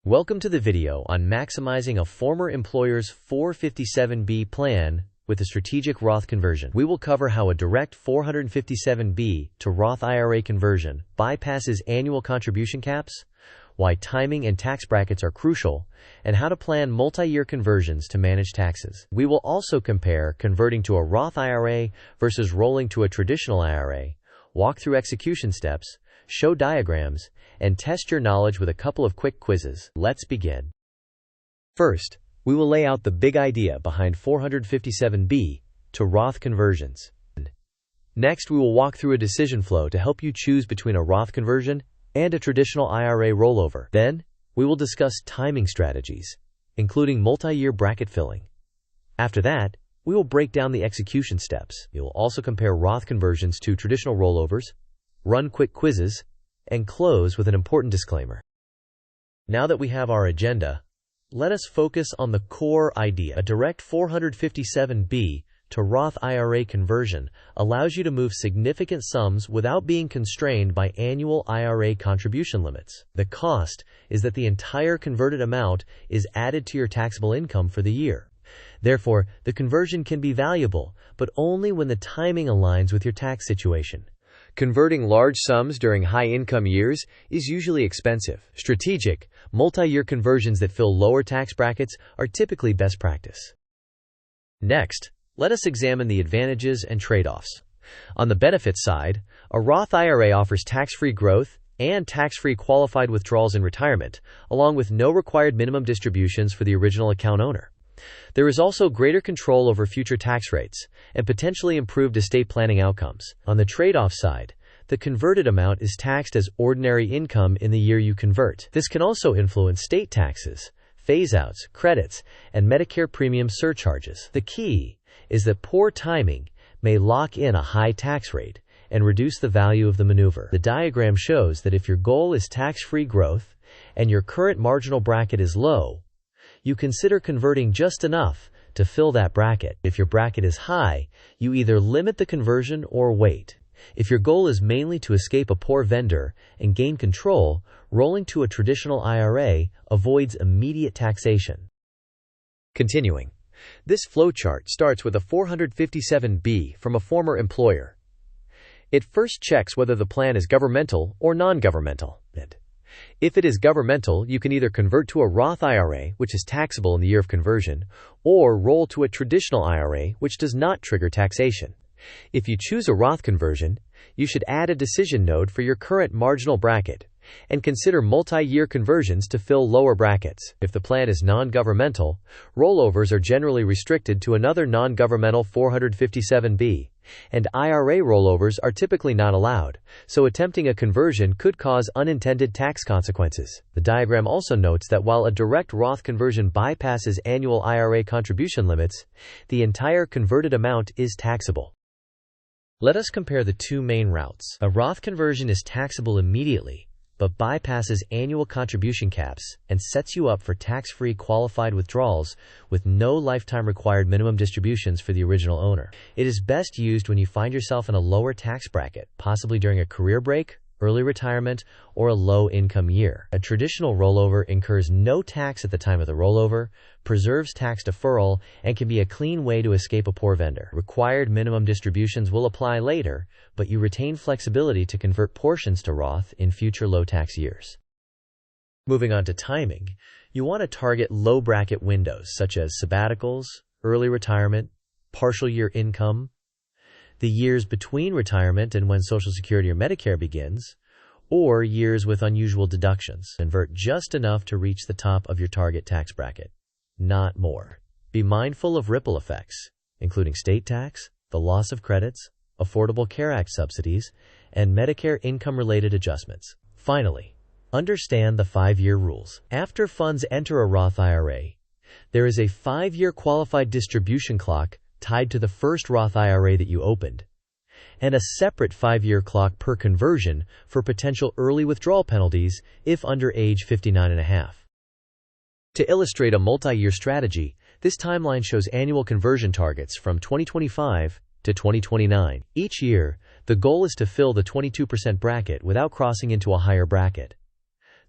Welcome to the video on maximizing a former employer's 457B plan with a strategic Roth conversion. We will cover how a direct 457B to Roth IRA conversion bypasses annual contribution caps, why timing and tax brackets are crucial, and how to plan multi-year conversions to manage taxes. We will also compare converting to a Roth IRA versus rolling to a traditional IRA, walk through execution steps, show diagrams, and test your knowledge with a couple of quick quizzes. Let's begin. First, we will lay out the big idea behind 457B to Roth conversions. Next, we will walk through a decision flow to help you choose between a Roth conversion and a traditional IRA rollover. Then, we will discuss timing strategies, including multi-year bracket filling. After that, we will break down the execution steps. We will also compare Roth conversions to traditional rollovers, run quick quizzes, and close with an important disclaimer. Now that we have our agenda, let us focus on the core idea. A direct 457B to Roth IRA conversion allows you to move significant sums without being constrained by annual IRA contribution limits. The cost is that the entire converted amount is added to your taxable income for the year. Therefore, the conversion can be valuable, but only when the timing aligns with your tax situation. Converting large sums during high-income years is usually expensive. Strategic, multi-year conversions that fill lower tax brackets are typically best practice. Next, let us examine the advantages and trade-offs. On the benefits side, a Roth IRA offers tax-free growth and tax-free qualified withdrawals in retirement, along with no required minimum distributions for the original account owner. There is also greater control over future tax rates and potentially improved estate planning outcomes. On the trade-off side, the converted amount is taxed as ordinary income in the year you convert. This can also influence state taxes, phase-outs, credits, and Medicare premium surcharges. The key is that poor timing may lock in a high tax rate and reduce the value of the maneuver. The diagram shows that if your goal is tax-free growth and your current marginal bracket is low, you consider converting just enough to fill that bracket. If your bracket is high, you either limit the conversion or wait. If your goal is mainly to escape a poor vendor and gain control, rolling to a traditional IRA avoids immediate taxation. Continuing, this flowchart starts with a 457B from a former employer. It first checks whether the plan is governmental or non-governmental. If it is governmental, you can either convert to a Roth IRA, which is taxable in the year of conversion, or roll to a traditional IRA, which does not trigger taxation. If you choose a Roth conversion, you should add a decision node for your current marginal bracket and consider multi-year conversions to fill lower brackets. If the plan is non-governmental, rollovers are generally restricted to another non-governmental 457B, and IRA rollovers are typically not allowed, so attempting a conversion could cause unintended tax consequences. The diagram also notes that while a direct Roth conversion bypasses annual IRA contribution limits, the entire converted amount is taxable. Let us compare the two main routes. A Roth conversion is taxable immediately, but bypasses annual contribution caps and sets you up for tax-free qualified withdrawals with no lifetime required minimum distributions for the original owner. It is best used when you find yourself in a lower tax bracket, possibly during a career break, early retirement, or a low-income year. A traditional rollover incurs no tax at the time of the rollover, preserves tax deferral, and can be a clean way to escape a poor vendor. Required minimum distributions will apply later, but you retain flexibility to convert portions to Roth in future low-tax years. Moving on to timing, you want to target low-bracket windows such as sabbaticals, early retirement, partial year income, the years between retirement and when Social Security or Medicare begins, or years with unusual deductions. Convert just enough to reach the top of your target tax bracket, not more. Be mindful of ripple effects, including state tax, the loss of credits, Affordable Care Act subsidies, and Medicare income-related adjustments. Finally, understand the 5-year rules. After funds enter a Roth IRA, there is a 5-year qualified distribution clock tied to the first Roth IRA that you opened, and a separate 5-year clock per conversion for potential early withdrawal penalties if under age 59.5. To illustrate a multi-year strategy, this timeline shows annual conversion targets from 2025 to 2029. Each year, the goal is to fill the 22% bracket without crossing into a higher bracket.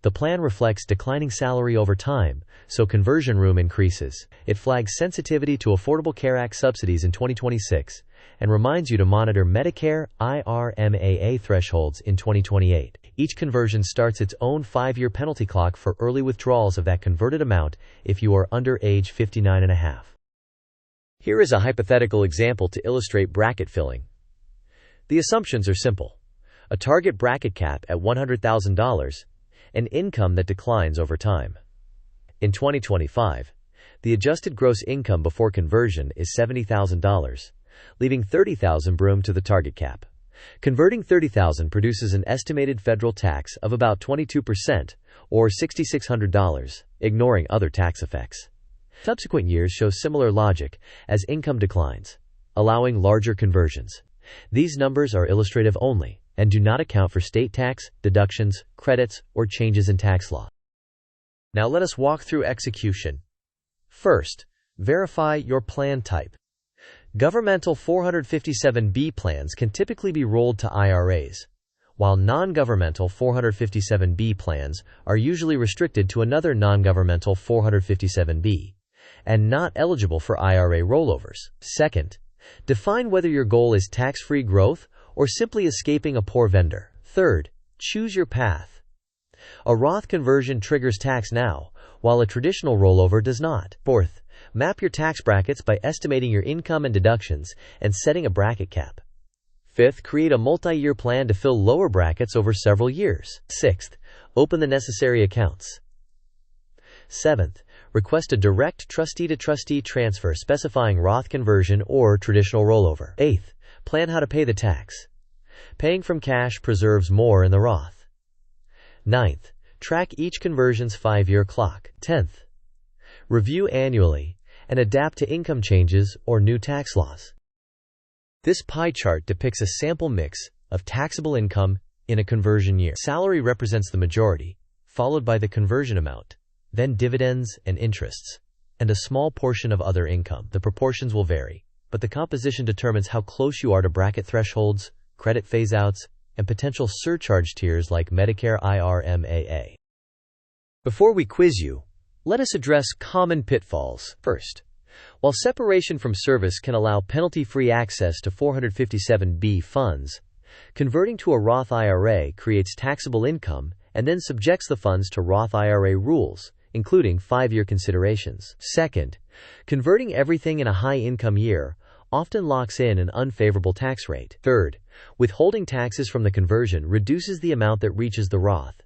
The plan reflects declining salary over time, so conversion room increases. It flags sensitivity to Affordable Care Act subsidies in 2026 and reminds you to monitor Medicare IRA thresholds in 2028. Each conversion starts its own 5-year penalty clock for early withdrawals of that converted amount if you are under age 59.5. Here is a hypothetical example to illustrate bracket filling. The assumptions are simple. A target bracket cap at $100,000, an income that declines over time. In 2025, the adjusted gross income before conversion is $70,000, leaving $30,000 room to the target cap. Converting $30,000 produces an estimated federal tax of about 22%, or $6,600, ignoring other tax effects. Subsequent years show similar logic as income declines, allowing larger conversions. These numbers are illustrative only and do not account for state tax, deductions, credits, or changes in tax law. Now let us walk through execution. First, verify your plan type. Governmental 457B plans can typically be rolled to IRAs, while non-governmental 457B plans are usually restricted to another non-governmental 457B and not eligible for IRA rollovers. Second, define whether your goal is tax-free growth or simply escaping a poor vendor. Third, choose your path. A Roth conversion triggers tax now, while a traditional rollover does not. Fourth, map your tax brackets by estimating your income and deductions and setting a bracket cap. Fifth, create a multi-year plan to fill lower brackets over several years. Sixth, open the necessary accounts. Seventh, request a direct trustee-to-trustee transfer specifying Roth conversion or traditional rollover. Eighth, plan how to pay the tax. Paying from cash preserves more in the Roth. Ninth, track each conversion's 5-year clock. 10th, review annually and adapt to income changes or new tax laws. This pie chart depicts a sample mix of taxable income in a conversion year. Salary represents the majority, followed by the conversion amount, then dividends and interests, and a small portion of other income. The proportions will vary, but the composition determines how close you are to bracket thresholds, credit phase-outs, and potential surcharge tiers like Medicare IRA. Before we quiz you, let us address common pitfalls. First, while separation from service can allow penalty-free access to 457B funds, converting to a Roth IRA creates taxable income and then subjects the funds to Roth IRA rules, including 5-year considerations. Second, converting everything in a high-income year often locks in an unfavorable tax rate. Third, withholding taxes from the conversion reduces the amount that reaches the Roth.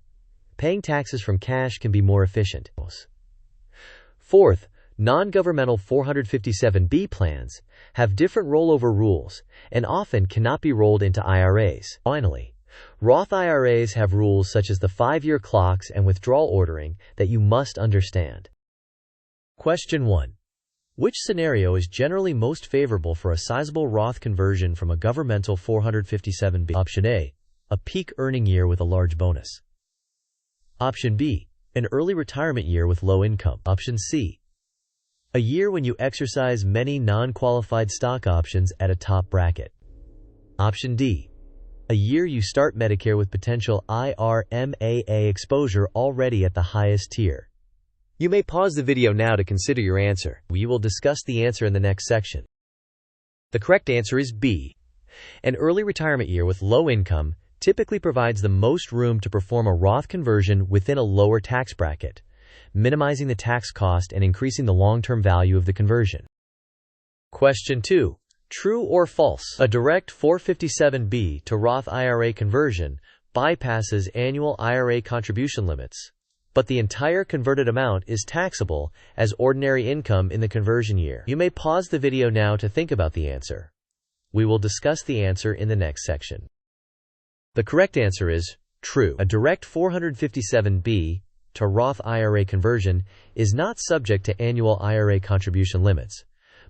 Paying taxes from cash can be more efficient. Fourth, non-governmental 457B plans have different rollover rules and often cannot be rolled into IRAs. Finally, Roth IRAs have rules such as the 5-year clocks and withdrawal ordering that you must understand. Question 1. Which scenario is generally most favorable for a sizable Roth conversion from a governmental 457B? Option A, a peak earning year with a large bonus. Option B, an early retirement year with low income. Option C, a year when you exercise many non-qualified stock options at a top bracket. Option D, a year you start Medicare with potential IRA exposure already at the highest tier. You may pause the video now to consider your answer. We will discuss the answer in the next section. The correct answer is B. An early retirement year with low income typically provides the most room to perform a Roth conversion within a lower tax bracket, minimizing the tax cost and increasing the long-term value of the conversion. Question 2. True or false? A direct 457B to Roth IRA conversion bypasses annual IRA contribution limits, but the entire converted amount is taxable as ordinary income in the conversion year. You may pause the video now to think about the answer. We will discuss the answer in the next section. The correct answer is true. A direct 457B to Roth IRA conversion is not subject to annual IRA contribution limits,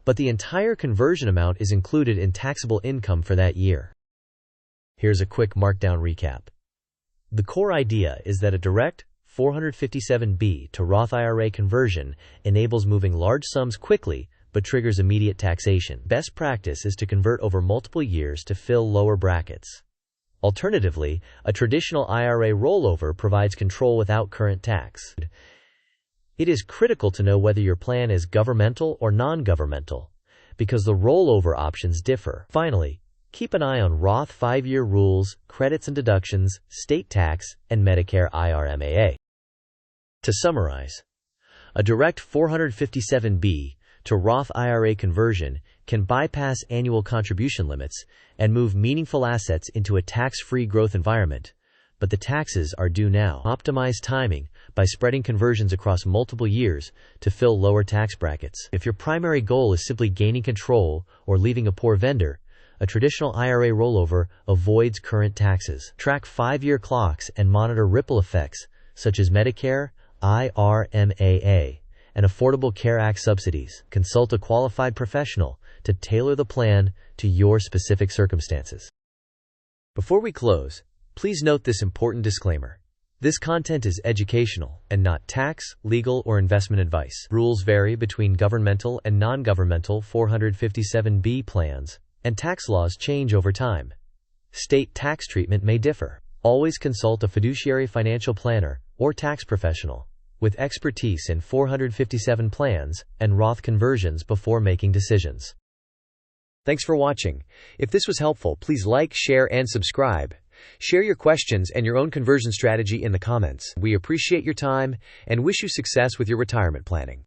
but the entire conversion amount is included in taxable income for that year. Here's a quick Markdown recap. The core idea is that a direct 457B to Roth IRA conversion enables moving large sums quickly but triggers immediate taxation. Best practice is to convert over multiple years to fill lower brackets. Alternatively, a traditional IRA rollover provides control without current tax. It is critical to know whether your plan is governmental or non-governmental, because the rollover options differ. Finally, keep an eye on Roth 5-year rules, credits and deductions, state tax, and Medicare IRA. To summarize, a direct 457B to Roth IRA conversion can bypass annual contribution limits and move meaningful assets into a tax-free growth environment, but the taxes are due now. Optimize timing by spreading conversions across multiple years to fill lower tax brackets. If your primary goal is simply gaining control or leaving a poor vendor, a traditional IRA rollover avoids current taxes. Track 5-year clocks and monitor ripple effects such as Medicare, IRA, and Affordable Care Act subsidies. Consult a qualified professional to tailor the plan to your specific circumstances. Before we close, please note this important disclaimer. This content is educational and not tax, legal, or investment advice. Rules vary between governmental and non-governmental 457B plans, and tax laws change over time. State tax treatment may differ. Always consult a fiduciary financial planner or tax professional with expertise in 457 plans and Roth conversions before making decisions. Thanks for watching. If this was helpful, please like, share, and subscribe. Share your questions and your own conversion strategy in the comments. We appreciate your time and wish you success with your retirement planning.